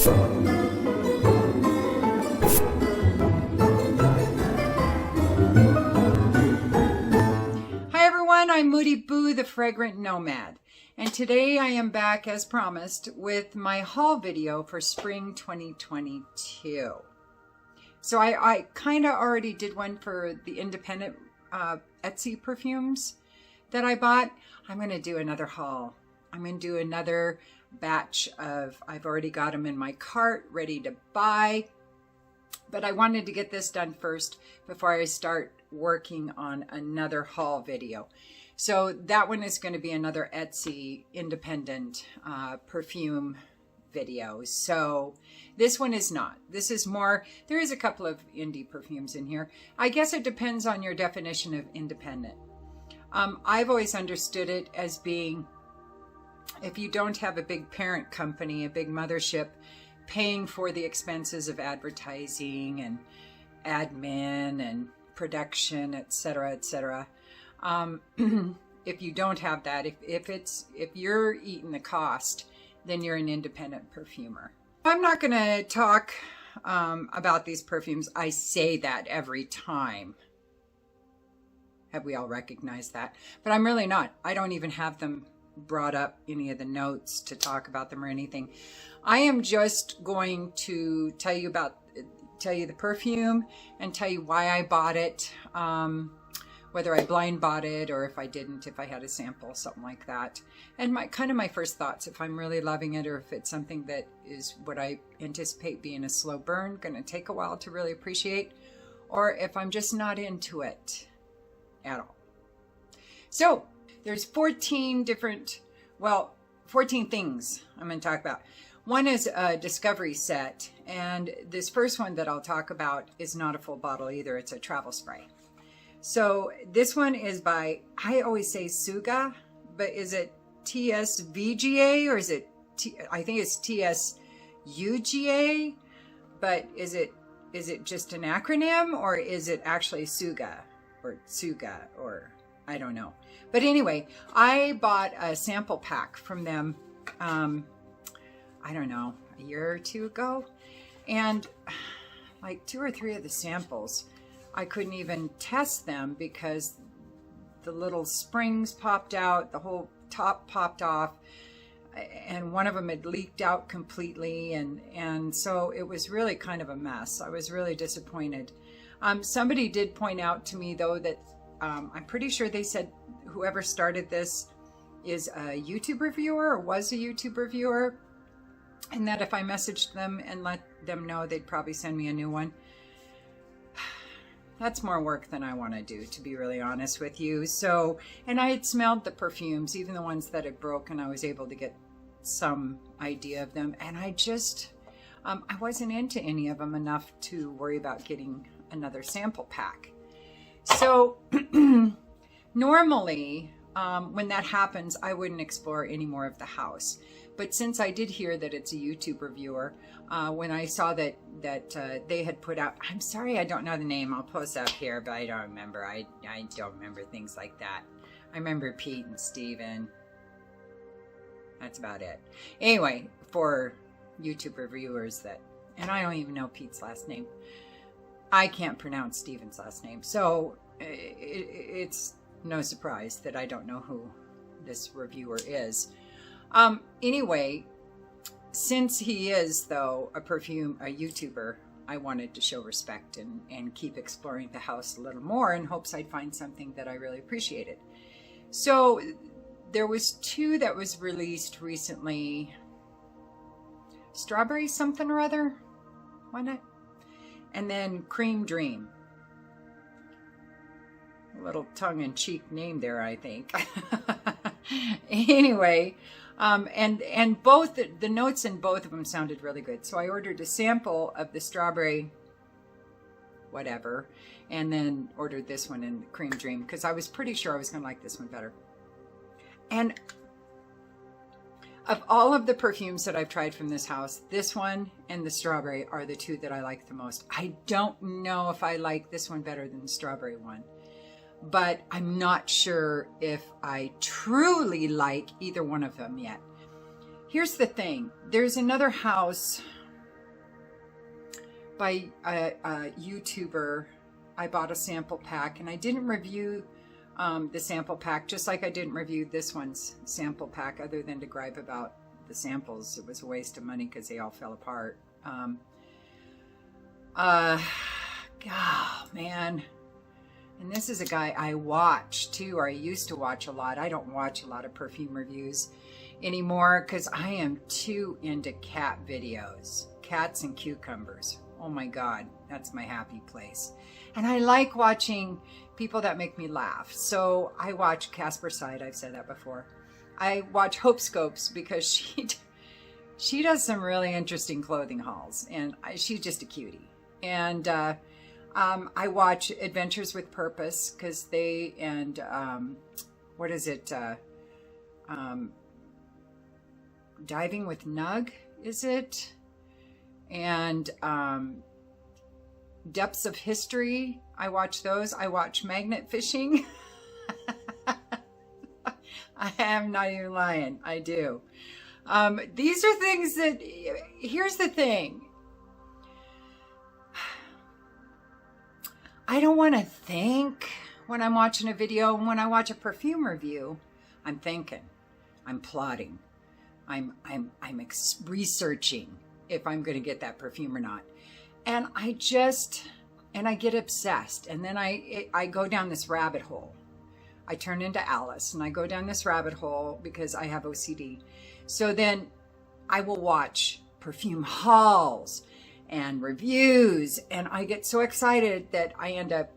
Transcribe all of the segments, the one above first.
I'm Moody Boo, the Fragrant Nomad, and today I am back as promised with my haul video for spring 2022. So I kind of already did one for the independent Etsy perfumes that I bought. I'm going to do another haul. I'm going to do another batch of, I've already got them in my cart ready to buy, but I wanted to get this done first before I start working on another haul video. So that one is going to be another Etsy independent perfume video. So this one is not. This is more, there is a couple of indie perfumes in here. I guess it depends on your definition of independent. I've always understood it as being, if you don't have a big parent company, a big mothership, paying for the expenses of advertising and admin and production, etc., etc. If you don't have that, if you're eating the cost, then you're an independent perfumer. I'm not going to talk about these perfumes. I say that every time. Have we all recognized that? But I'm really not. I don't even have them brought up, any of the notes to talk about them or anything. I am just going to tell you the perfume and tell you why I bought it. Whether I blind bought it or if I didn't, if I had a sample, something like that. And my first thoughts, if I'm really loving it or if it's something that is what I anticipate being a slow burn, going to take a while to really appreciate, or if I'm just not into it at all. So there's 14 things I'm going to talk about. One is a discovery set, and this first one that I'll talk about is not a full bottle either. It's a travel spray. So this one is by, I always say TSVGA, but is it TSVGA or is it, I think it's TSVGA, but is it just an acronym or is it actually TSVGA or TSVGA or I don't know. But anyway, I bought a sample pack from them, I don't know, a year or two ago. And like 2 or 3 of the samples, I couldn't even test them because the little springs popped out, the whole top popped off, and one of them had leaked out completely. And so it was really kind of a mess. I was really disappointed. Somebody did point out to me though that I'm pretty sure they said whoever started this is a YouTube reviewer or was a YouTube reviewer, and that if I messaged them and let them know, they'd probably send me a new one. That's more work than I want to do, to be really honest with you. So, and I had smelled the perfumes, even the ones that had broken, I was able to get some idea of them. And I just, I wasn't into any of them enough to worry about getting another sample pack. So normally, when that happens, I wouldn't explore any more of the house. But since I did hear that it's a YouTube reviewer, when I saw that they had put out, I'm sorry I don't know the name, I'll post up here, but I don't remember. I don't remember things like that. I remember Pete and Steven. That's about it. Anyway, for YouTube reviewers that, and I don't even know Pete's last name. I can't pronounce Steven's last name. So it's no surprise that I don't know who this reviewer is. Anyway, since he is, though, a YouTuber, I wanted to show respect and keep exploring the house a little more in hopes I'd find something that I really appreciated. So there was 2 that was released recently. Strawberry something or other, wasn't it? And then Cream Dream. A little tongue-in-cheek name there, I think. Anyway, and both the notes in both of them sounded really good. So I ordered a sample of the strawberry whatever, and then ordered this one in Cream Dream because I was pretty sure I was going to like this one better. And of all of the perfumes that I've tried from this house, this one and the strawberry are the 2 that I like the most. I don't know if I like this one better than the strawberry one, but I'm not sure if I truly like either one of them yet. Here's the thing. There's another house, by a YouTuber. I bought a sample pack, and I didn't review the sample pack, just like I didn't review this one's sample pack, other than to gripe about the samples. It was a waste of money because they all fell apart. Oh man. And this is a guy I watch too, or I used to watch a lot. I don't watch a lot of perfume reviews anymore because I am too into cat videos. Cats and cucumbers. Oh my God, that's my happy place. And I like watching people that make me laugh. So I watch Casper Side, I've said that before. I watch Hope Scopes because she does some really interesting clothing hauls, and she's just a cutie. And I watch Adventures with Purpose because they, and what is it? Diving with Nug, is it? And Depths of History, I watch those. I watch Magnet Fishing. I am not even lying. I do. These are things that, here's the thing. I don't want to think when I'm watching a video. When I watch a perfume review, I'm thinking, I'm plotting, I'm researching if I'm going to get that perfume or not. And I get obsessed. And then I go down this rabbit hole. I turn into Alice and I go down this rabbit hole because I have OCD. So then I will watch perfume hauls and reviews, and I get so excited that I end up,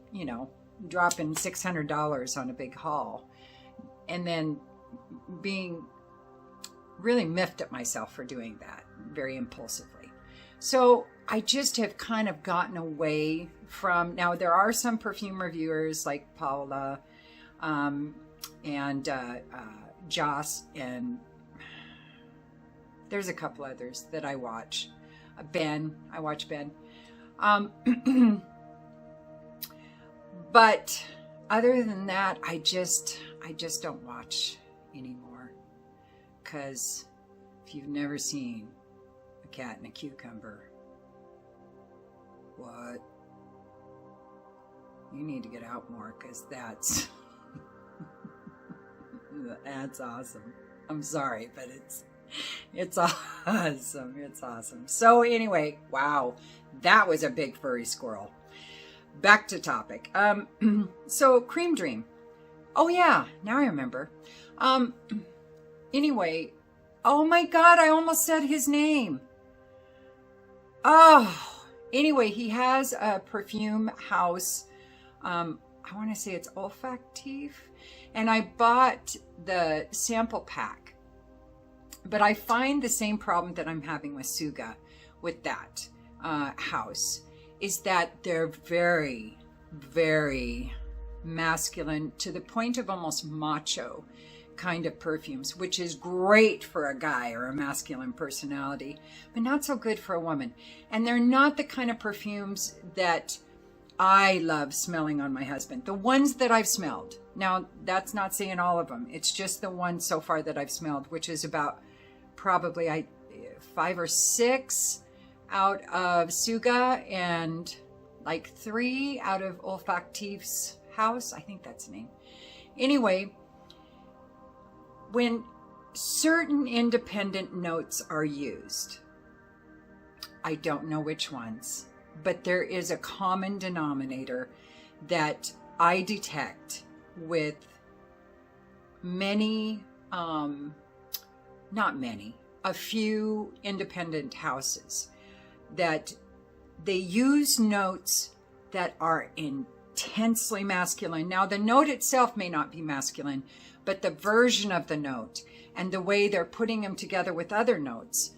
dropping $600 on a big haul, and then being really miffed at myself for doing that very impulsively. So I just have kind of gotten away from, now there are some perfume reviewers like Paula and Joss, and there's a couple others that I watch. I watch Ben. But other than that, I just don't watch anymore. Because if you've never seen a cat and a cucumber, what? You need to get out more, because that's that's awesome. I'm sorry, but it's awesome. It's awesome. So anyway, wow, that was a big furry squirrel. Back to topic. So Cream Dream. Oh yeah, now I remember. Anyway, oh my God, I almost said his name. Oh, anyway, he has a perfume house. I want to say it's olfactive, and I bought the sample pack. But I find the same problem that I'm having with Suga, with that house, is that they're very, very masculine, to the point of almost macho kind of perfumes, which is great for a guy or a masculine personality, but not so good for a woman. And they're not the kind of perfumes that I love smelling on my husband. The ones that I've smelled. Now, that's not saying all of them. It's just the ones so far that I've smelled, which is about probably 5 or 6 out of Suga and like 3 out of Olfactive's house. I think that's the name. Anyway, when certain independent notes are used, I don't know which ones, but there is a common denominator that I detect with many, not many, a few independent houses, that they use notes that are intensely masculine. Now, the note itself may not be masculine, but the version of the note and the way they're putting them together with other notes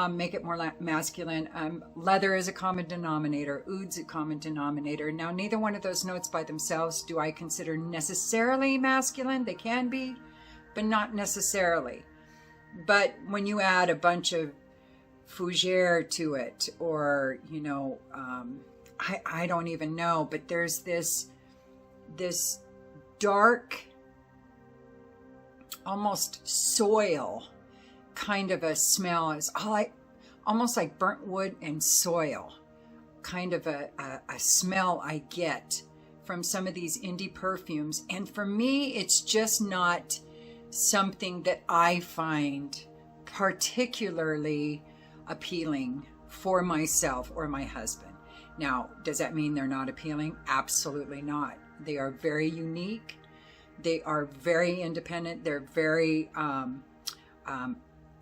make it more masculine. Leather is a common denominator. Oud's a common denominator. Now, neither one of those notes by themselves do I consider necessarily masculine. They can be, but not necessarily. But when you add a bunch of fougere to it, or, I don't even know, but there's this dark, almost soil kind of a smell. It's almost like burnt wood and soil. kind of a smell I get from some of these indie perfumes. And for me, it's just not something that I find particularly appealing for myself or my husband. Now, does that mean they're not appealing? Absolutely not. They are very unique. They are very independent. They're very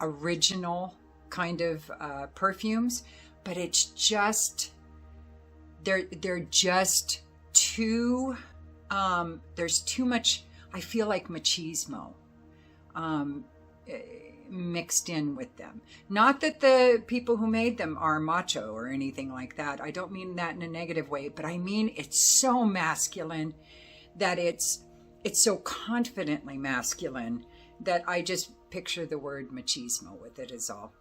original kind of perfumes, but it's just, they're just too, there's too much, I feel like machismo mixed in with them. Not that the people who made them are macho or anything like that. I don't mean that in a negative way, but I mean it's so masculine that it's so confidently masculine that I just picture the word machismo with it is all.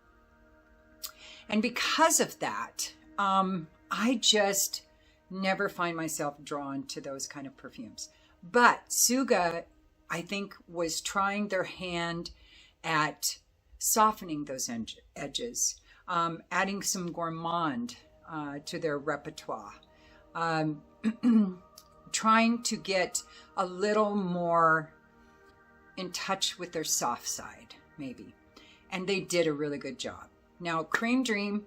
And because of that, I just never find myself drawn to those kind of perfumes. But TSVGA, I think, was trying their hand at softening those edges, adding some gourmand to their repertoire, trying to get a little more in touch with their soft side, maybe. And they did a really good job. Now, Cream Dream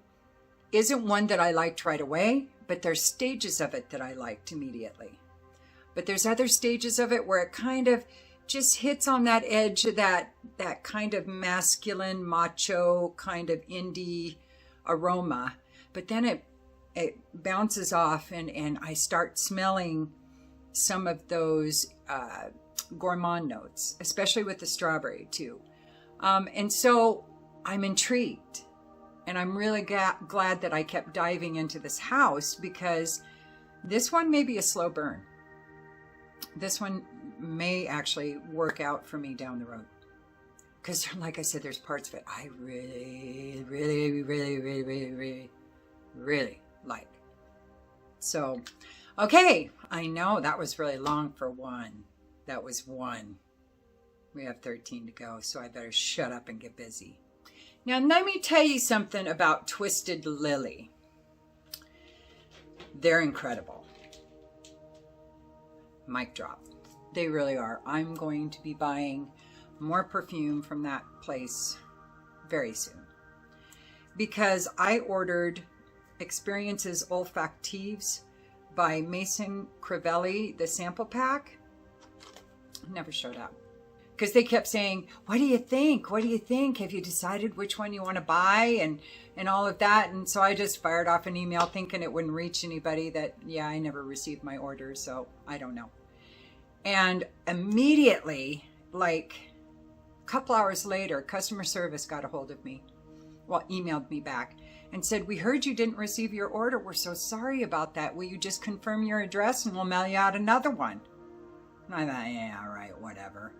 isn't one that I liked right away, but there's stages of it that I liked immediately. But there's other stages of it where it kind of just hits on that edge of that kind of masculine, macho, kind of indie aroma. But then it bounces off and I start smelling some of those gourmand notes, especially with the strawberry too. And so I'm intrigued. And I'm really glad that I kept diving into this house, because this one may be a slow burn. This one may actually work out for me down the road. Because like I said, there's parts of it I really, really, really, really, really, really, really like. So, okay, I know that was really long for one. That was one. We have 13 to go, so I better shut up and get busy. Now, let me tell you something about Twisted Lily. They're incredible. Micdrop. They really are. I'm going to be buying more perfume from that place very soon, because I ordered Experiences Olfactives by Maison Crivelli, the sample pack. Never showed up. Because they kept saying, what do you think? What do you think? Have you decided which one you want to buy? And all of that. And so I just fired off an email thinking it wouldn't reach anybody, that, yeah, I never received my order, so I don't know. And immediately, like a couple hours later, customer service got a hold of me. Well, emailed me back and said, we heard you didn't receive your order. We're so sorry about that. Will you just confirm your address and we'll mail you out another one? And I thought, yeah, all right, whatever.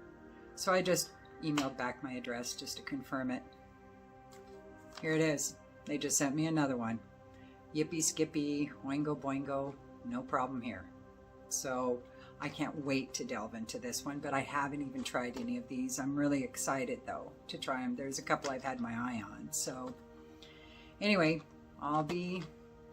So I just emailed back my address just to confirm it. Here it is. They just sent me another one. Yippee skippy, oingo boingo, no problem here. So I can't wait to delve into this one, but I haven't even tried any of these. I'm really excited though to try them. There's a couple I've had my eye on. So anyway, I'll be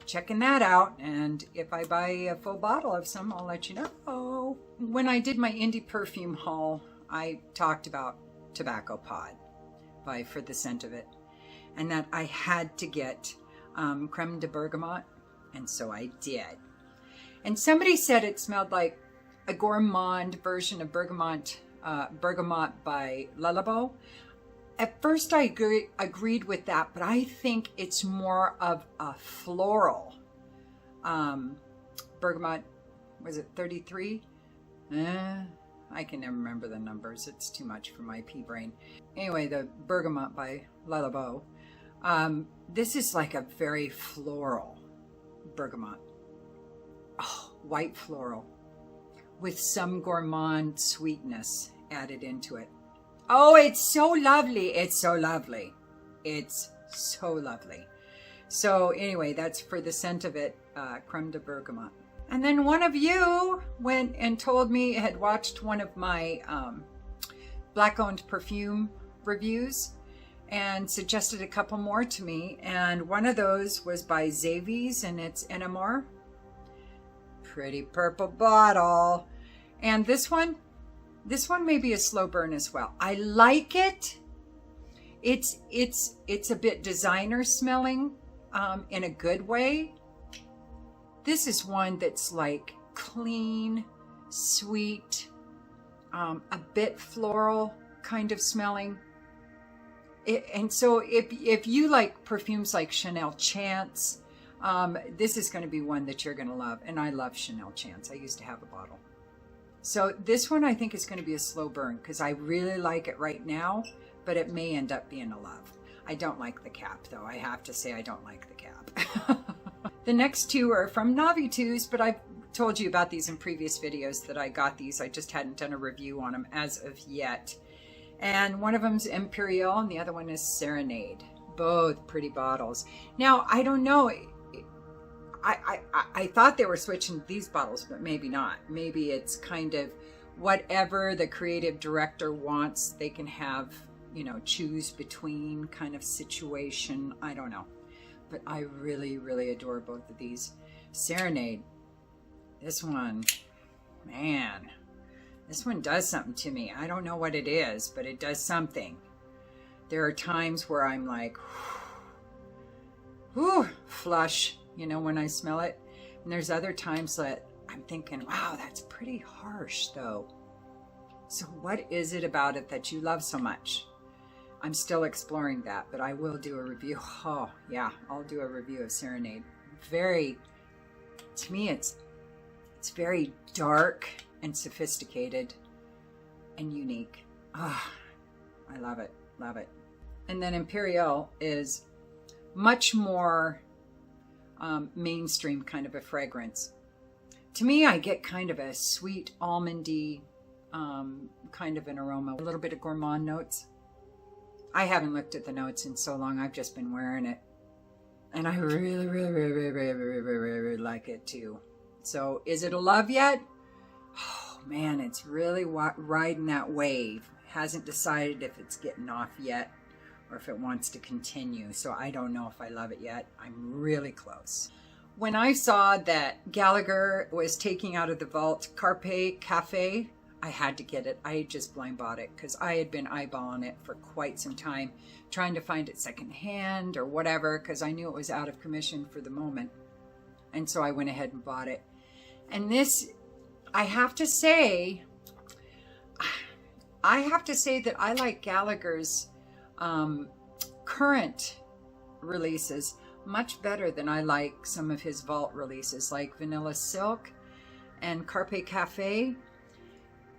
checking that out. And if I buy a full bottle of some, I'll let you know. When I did my indie perfume haul, I talked about Tobacco Pod by For the Scent of It, and that I had to get Creme de Bergamot, and so I did. And somebody said it smelled like a gourmand version of Bergamot by Lullabo. At first I agreed with that, but I think it's more of a floral. Bergamot, was it 33? I can never remember the numbers. It's too much for my pea brain. Anyway, the Bergamot by Lullabo. This is like a very floral bergamot. Oh, white floral with some gourmand sweetness added into it. Oh, it's so lovely. It's so lovely. It's so lovely. So anyway, that's For the Scent of It, Creme de Bergamot. And then one of you went and told me had watched one of my black-owned perfume reviews and suggested a couple more to me. And one of those was by Zavies, and it's NMR. Pretty purple bottle. And this one may be a slow burn as well. I like it. It's a bit designer smelling in a good way. This is one that's like clean, sweet, a bit floral kind of smelling. And so if you like perfumes like Chanel Chance, this is going to be one that you're going to love. And I love Chanel Chance. I used to have a bottle. So this one I think is going to be a slow burn because I really like it right now, but it may end up being a love. I don't like the cap though. I have to say I don't like the cap. The next two are from Navitus, but I've told you about these in previous videos that I got these. I just hadn't done a review on them as of yet. And one of them's Imperial and the other one is Serenade. Both pretty bottles. Now, I don't know. I thought they were switching these bottles, but maybe not. Maybe it's kind of whatever the creative director wants, they can have, you know, choose between kind of situation. I don't know. But I really, really adore both of these. Serenade. This one, man, this one does something to me. I don't know what it is, but it does something. There are times where I'm like, whew, flush, you know, when I smell it. And there's other times that I'm thinking, wow, that's pretty harsh though. So what is it about it that you love so much? I'm still exploring that, but I will do a review. Oh yeah, I'll do a review of Serenade. Very, to me, it's very dark and sophisticated and unique. Ah, I love it, love it. And then Imperial is much more mainstream kind of a fragrance. To me, I get kind of a sweet almondy kind of an aroma, a little bit of gourmand notes. I haven't looked at the notes in so long. I've just been wearing it. And I really, really, really, really, really, really, really, really like it too. So is it a love yet? Oh man, it's really riding that wave. Hasn't decided if it's getting off yet or if it wants to continue. So I don't know if I love it yet. I'm really close. When I saw that Gallagher was taking out of the vault Caffe Cafe, I had to get it. I just blind bought it because I had been eyeballing it for quite some time, trying to find it secondhand or whatever, because I knew it was out of commission for the moment. And so I went ahead and bought it. And this, I have to say that I like Gallagher's current releases much better than I like some of his vault releases, like Vanilla Silk and Caffe Cafe.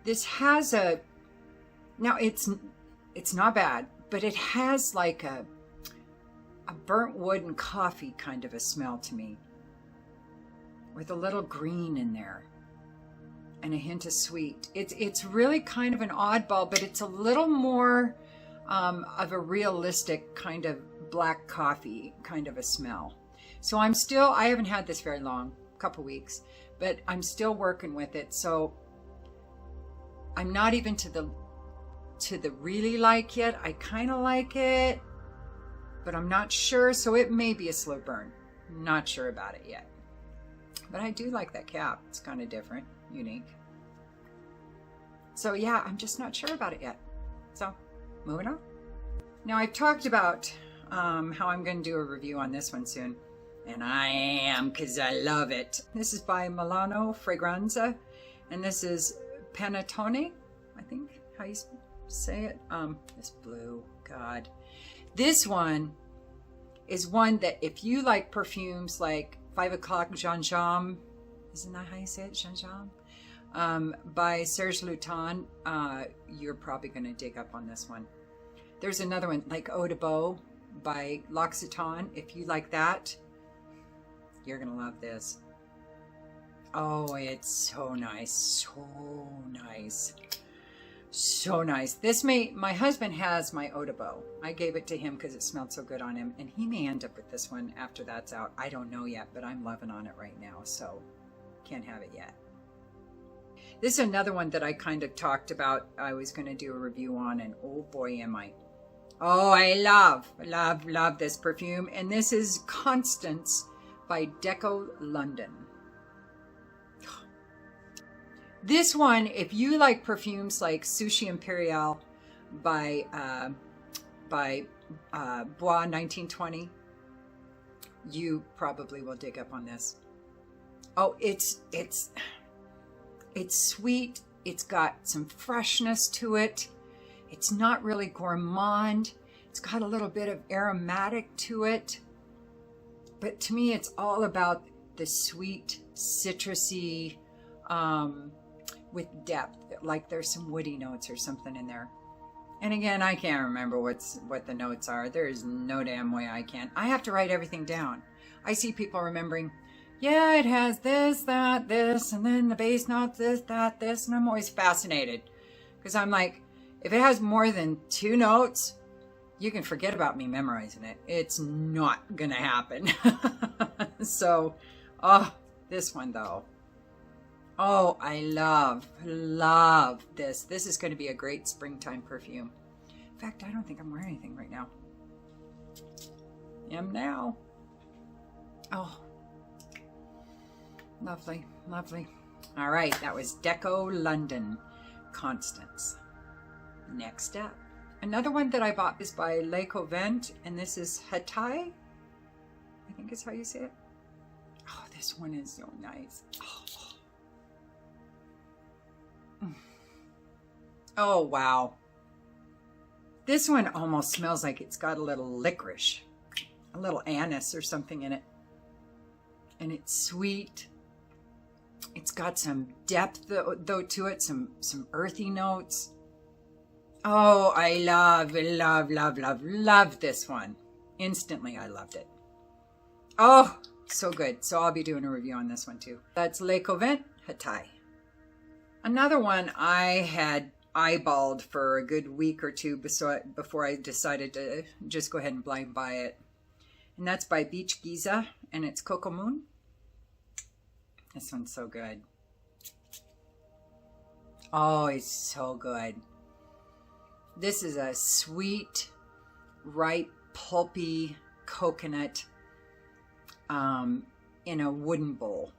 This has a, now it's not bad, but it has like a burnt wood and coffee kind of a smell to me, with a little green in there and a hint of sweet. It's really kind of an oddball, but it's a little more of a realistic kind of black coffee kind of a smell. So I haven't had this very long, a couple weeks, but I'm still working with it. So I'm not even to the really like yet. I kind of like it, but I'm not sure. So it may be a slow burn. Not sure about it yet. But I do like that cap. It's kind of different, unique. So yeah, I'm just not sure about it yet. So moving on. Now I've talked about how I'm going to do a review on this one soon. And I am, because I love it. This is by Milano Fragranze. And this is Panettone, I think how you say it. This blue, God. This one is one that if you like perfumes like 5 o'clock Jean Jean, isn't that how you say it, Jean Jean? By Serge Lutens, you're probably going to dig up on this one. There's another one like Eau de Beau by L'Occitane. If you like that, you're going to love this. Oh, it's so nice. So nice. So nice. My husband has my Eau de Beau. I gave it to him because it smelled so good on him. And he may end up with this one after that's out. I don't know yet, but I'm loving on it right now. So can't have it yet. This is another one that I kind of talked about. I was going to do a review on, and oh boy, am I. Oh, I love this perfume. And this is Constance by Deco London. This one, if you like perfumes like Sushi Imperial by Bois 1920, you probably will dig up on this. Oh, it's sweet. It's got some freshness to it. It's not really gourmand. It's got a little bit of aromatic to it. But to me, it's all about the sweet, citrusy, with depth. Like there's some woody notes or something in there. And again, I can't remember what the notes are. There is no damn way I can. I have to write everything down. I see people remembering, yeah, it has this, that, this, and then the base notes, this, that, this. And I'm always fascinated because I'm like, if it has more than 2 notes, you can forget about me memorizing it. It's not going to happen. So, oh, this one though. Oh, I love this. This is going to be a great springtime perfume. In fact, I don't think I'm wearing anything right now. Am now. Oh, lovely, lovely. All right, that was Deco London, Constance. Next up, another one that I bought is by Laiko Vent, and this is Haute. I think is how you say it. Oh, this one is so nice. Oh, wow. This one almost smells like it's got a little licorice, a little anise or something in it. And it's sweet. It's got some depth though to it, some earthy notes. Oh, I love this one. Instantly, I loved it. Oh, so good. So I'll be doing a review on this one too. That's Laiko Vent, Haute. Another one I had eyeballed for a good week or two before I decided to just go ahead and blind buy it. And that's by Beach Geeza, and it's Coco Moon. This one's so good. Oh, it's so good. This is a sweet, ripe, pulpy coconut in a wooden bowl.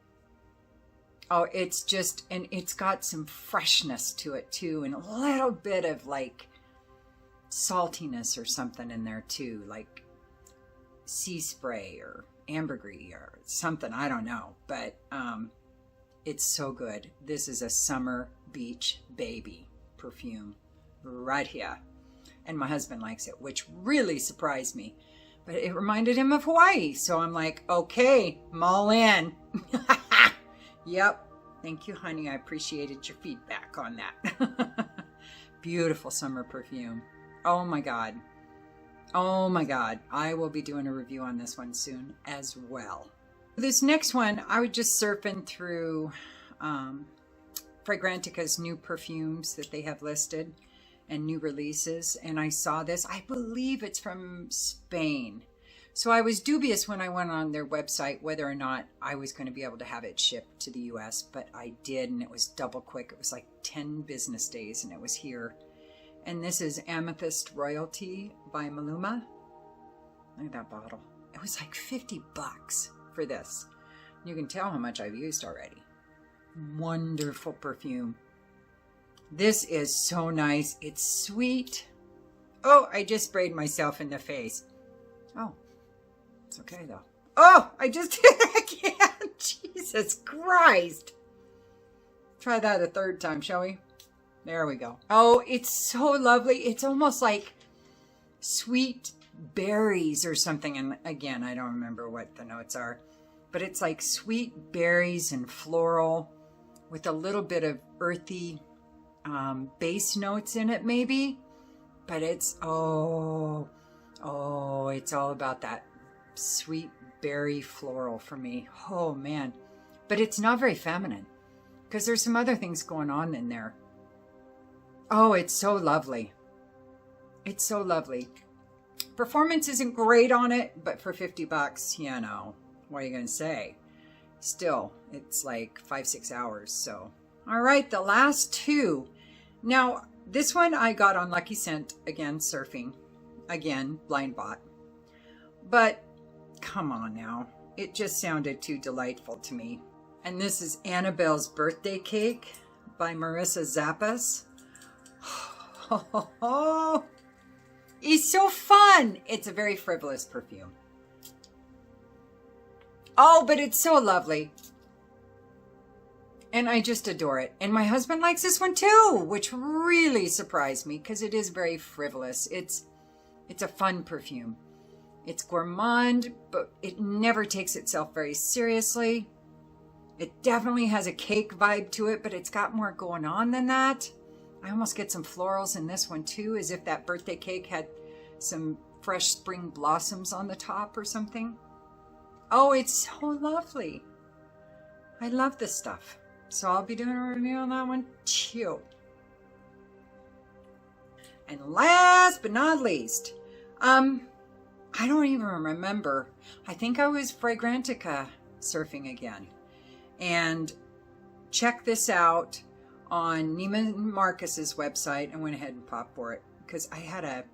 Oh, it's just, and it's got some freshness to it too, and a little bit of like saltiness or something in there too, like sea spray or ambergris or something, I don't know, but it's so good. This is a summer beach baby perfume right here, and my husband likes it, which really surprised me, but it reminded him of Hawaii, so I'm like, okay, I'm all in. Yep. Thank you, honey. I appreciated your feedback on that. Beautiful summer perfume. Oh my God. Oh my God. I will be doing a review on this one soon as well. This next one, I was just surfing through Fragrantica's new perfumes that they have listed and new releases. And I saw this. I believe it's from Spain. So I was dubious when I went on their website whether or not I was going to be able to have it shipped to the US, but I did, and it was double quick. It was like 10 business days and it was here. And this is Amethyst Royalty by Maluma. Look at that bottle. It was like $50 for this. You can tell how much I've used already. Wonderful perfume. This is so nice. It's sweet. Oh, I just sprayed myself in the face. Oh. It's okay though. Oh, I just did it again. Jesus Christ. Try that a third time, shall we? There we go. Oh, it's so lovely. It's almost like sweet berries or something. And again, I don't remember what the notes are, but it's like sweet berries and floral with a little bit of earthy base notes in it maybe. But it's, oh, it's all about that sweet berry floral for me. Oh man. But it's not very feminine because there's some other things going on in there. Oh, it's so lovely. It's so lovely. Performance isn't great on it, but for $50, you know, what are you going to say? Still, it's like 5-6 hours. So, all right, the last two. Now, this one I got on Lucky Scent, again, surfing. Again, blind bought. But come on now. It just sounded too delightful to me. And this is Annabelle's Birthday Cake by Marissa Zappas. Oh, it's so fun. It's a very frivolous perfume. Oh, but it's so lovely. And I just adore it. And my husband likes this one too, which really surprised me because it is very frivolous. It's a fun perfume. It's gourmand, but it never takes itself very seriously. It definitely has a cake vibe to it, but it's got more going on than that. I almost get some florals in this one too, as if that birthday cake had some fresh spring blossoms on the top or something. Oh, it's so lovely. I love this stuff. So I'll be doing a review on that one too. And last but not least, I don't even remember. I think I was Fragrantica surfing again. And check this out on Neiman Marcus's website. I went ahead and popped for it because I had a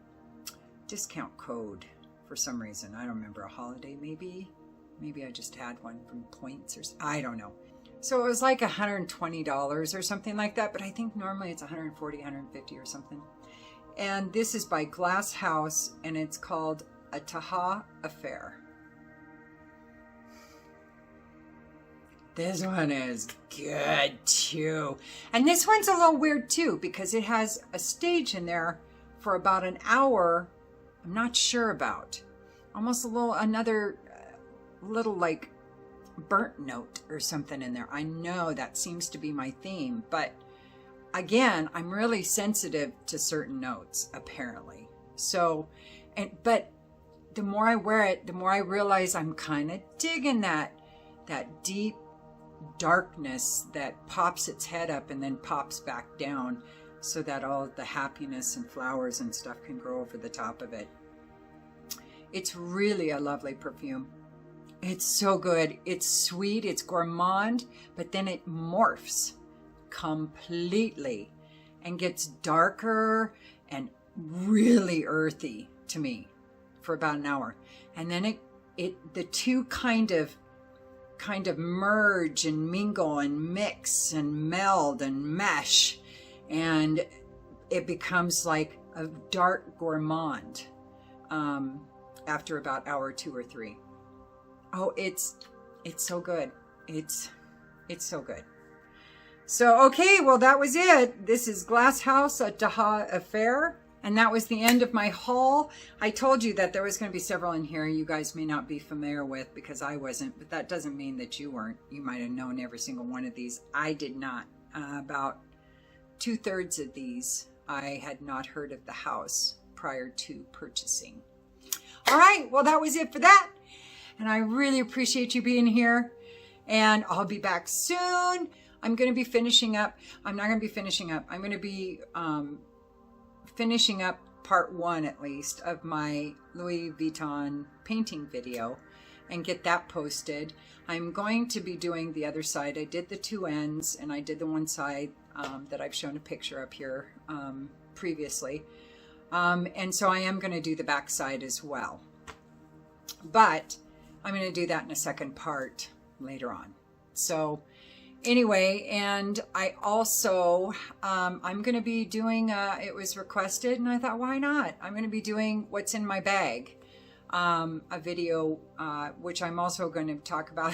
discount code for some reason. I don't remember, a holiday maybe. Maybe I just had one from points or I don't know. So it was like $120 or something like that. But I think normally it's $140, $150 or something. And this is by Glasshouse and it's called A Taha Affair. This one is good too. And this one's a little weird too because it has a stage in there for about an hour. I'm not sure about. Almost another little like burnt note or something in there. I know that seems to be my theme, but again, I'm really sensitive to certain notes apparently. So, but the more I wear it, the more I realize I'm kind of digging that deep darkness that pops its head up and then pops back down so that all the happiness and flowers and stuff can grow over the top of it. It's really a lovely perfume. It's so good. It's sweet, it's gourmand, but then it morphs completely and gets darker and really earthy to me for about an hour. And then the two kind of merge and mingle and mix and meld and mesh, and it becomes like a dark gourmand after about hour 2 or 3. Oh, it's so good. It's so good. So, okay, well, that was it. This is Glasshouse, A Taha Affair. And that was the end of my haul. I told you that there was going to be several in here you guys may not be familiar with because I wasn't, but that doesn't mean that you weren't. You might have known every single one of these. I did not. About 2/3 of these, I had not heard of the house prior to purchasing. All right, well, that was it for that. And I really appreciate you being here. And I'll be back soon. I'm going to be finishing up. I'm not going to be finishing up. I'm going to be finishing up part 1 at least of my Louis Vuitton painting video and get that posted. I'm going to be doing the other side. I did the 2 ends and I did the one side that I've shown a picture up here previously. And so I am going to do the back side as well. But I'm going to do that in a second part later on. So anyway, and I also, I'm going to be doing, it was requested and I thought, why not? I'm going to be doing what's in my bag, a video, which I'm also going to talk about,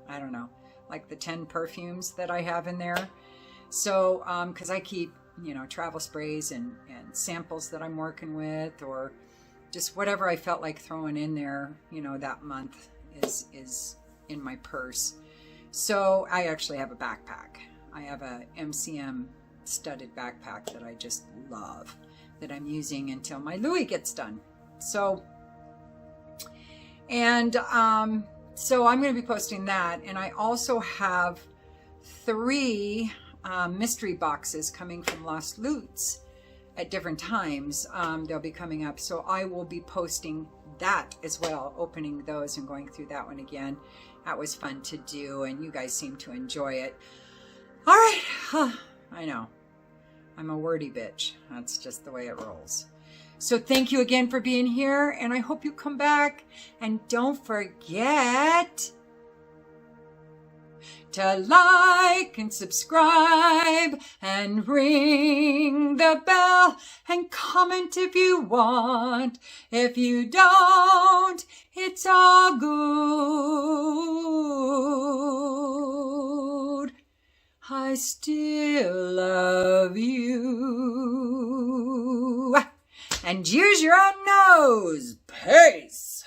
I don't know, like the 10 perfumes that I have in there. So, cause I keep, travel sprays and samples that I'm working with, or just whatever I felt like throwing in there, that month is in my purse. So I actually have a backpack. I have a MCM studded backpack that I just love, that I'm using until my Louis gets done. So, and so I'm going to be posting that. And I also have 3 mystery boxes coming from Lost Loots at different times. They'll be coming up. So I will be posting that as well, opening those and going through that one again. That was fun to do, and you guys seem to enjoy it. All right. I know. I'm a wordy bitch. That's just the way it rolls. So thank you again for being here, and I hope you come back. And don't forget to like and subscribe and ring the bell and comment if you want. If you don't, it's all good. I still love you. And use your own nose. Peace.